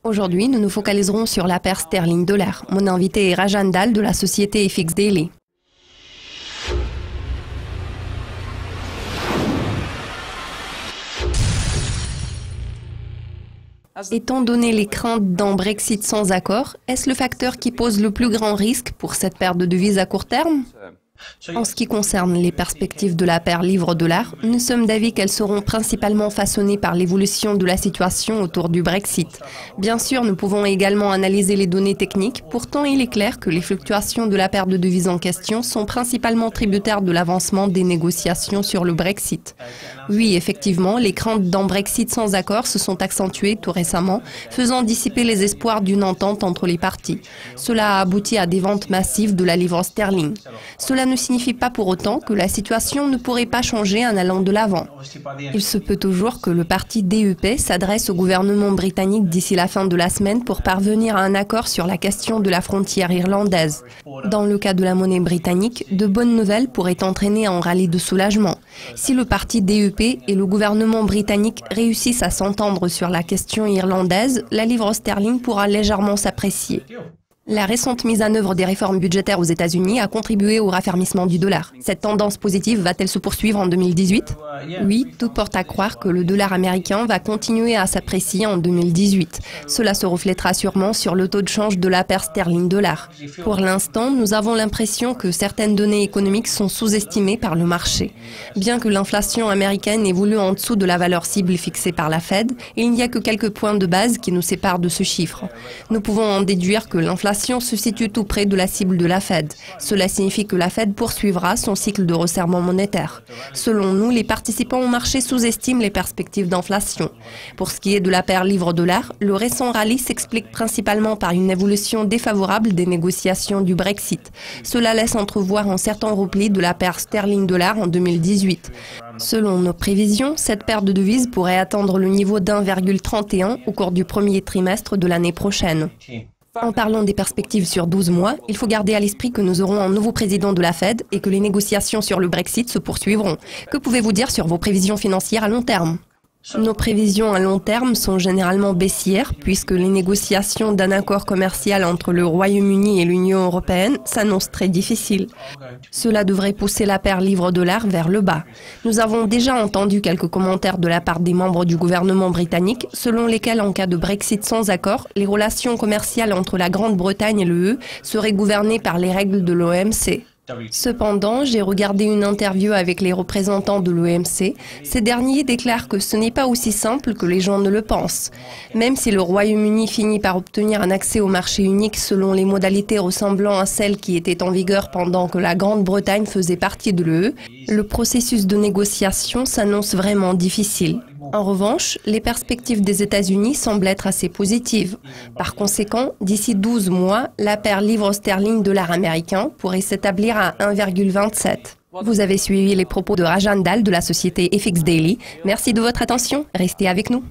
Aujourd'hui, nous nous focaliserons sur la paire sterling-dollar. Mon invité est Rajan Dal de la société FX Daily. Étant donné les craintes d'un Brexit sans accord, est-ce le facteur qui pose le plus grand risque pour cette paire de devises à court terme? En ce qui concerne les perspectives de la paire livre-dollar, nous sommes d'avis qu'elles seront principalement façonnées par l'évolution de la situation autour du Brexit. Bien sûr, nous pouvons également analyser les données techniques, pourtant il est clair que les fluctuations de la paire de devises en question sont principalement tributaires de l'avancement des négociations sur le Brexit. Oui, effectivement, les craintes d'un Brexit sans accord se sont accentuées tout récemment, faisant dissiper les espoirs d'une entente entre les parties. Cela a abouti à des ventes massives de la livre sterling. Cela ne signifie pas pour autant que la situation ne pourrait pas changer en allant de l'avant. Il se peut toujours que le parti DUP s'adresse au gouvernement britannique d'ici la fin de la semaine pour parvenir à un accord sur la question de la frontière irlandaise. Dans le cas de la monnaie britannique, de bonnes nouvelles pourraient entraîner un rallye de soulagement. Si le parti DUP et le gouvernement britannique réussissent à s'entendre sur la question irlandaise, la livre sterling pourra légèrement s'apprécier. La récente mise en œuvre des réformes budgétaires aux États-Unis a contribué au raffermissement du dollar. Cette tendance positive va-t-elle se poursuivre en 2018? Oui, tout porte à croire que le dollar américain va continuer à s'apprécier en 2018. Cela se reflètera sûrement sur le taux de change de la paire sterling-dollar. Pour l'instant, nous avons l'impression que certaines données économiques sont sous-estimées par le marché. Bien que l'inflation américaine évolue en dessous de la valeur cible fixée par la Fed, il n'y a que quelques points de base qui nous séparent de ce chiffre. Nous pouvons en déduire que l'inflation se situe tout près de la cible de la Fed. Cela signifie que la Fed poursuivra son cycle de resserrement monétaire. Selon nous, les participants au marché sous-estiment les perspectives d'inflation. Pour ce qui est de la paire livre-dollar, le récent rallye s'explique principalement par une évolution défavorable des négociations du Brexit. Cela laisse entrevoir un certain repli de la paire sterling-dollar en 2018. Selon nos prévisions, cette paire de devises pourrait atteindre le niveau d'1,31 au cours du premier trimestre de l'année prochaine. En parlant des perspectives sur 12 mois, il faut garder à l'esprit que nous aurons un nouveau président de la Fed et que les négociations sur le Brexit se poursuivront. Que pouvez-vous dire sur vos prévisions financières à long terme ? Nos prévisions à long terme sont généralement baissières puisque les négociations d'un accord commercial entre le Royaume-Uni et l'Union européenne s'annoncent très difficiles. Cela devrait pousser la paire livre-dollar vers le bas. Nous avons déjà entendu quelques commentaires de la part des membres du gouvernement britannique selon lesquels en cas de Brexit sans accord, les relations commerciales entre la Grande-Bretagne et l'UE seraient gouvernées par les règles de l'OMC. Cependant, j'ai regardé une interview avec les représentants de l'OMC. Ces derniers déclarent que ce n'est pas aussi simple que les gens ne le pensent. Même si le Royaume-Uni finit par obtenir un accès au marché unique selon les modalités ressemblant à celles qui étaient en vigueur pendant que la Grande-Bretagne faisait partie de l'UE, le processus de négociation s'annonce vraiment difficile. En revanche, les perspectives des États-Unis semblent être assez positives. Par conséquent, d'ici 12 mois, la paire livre-sterling-dollar américain pourrait s'établir à 1,27. Vous avez suivi les propos de Rajan Dal de la société FX Daily. Merci de votre attention. Restez avec nous.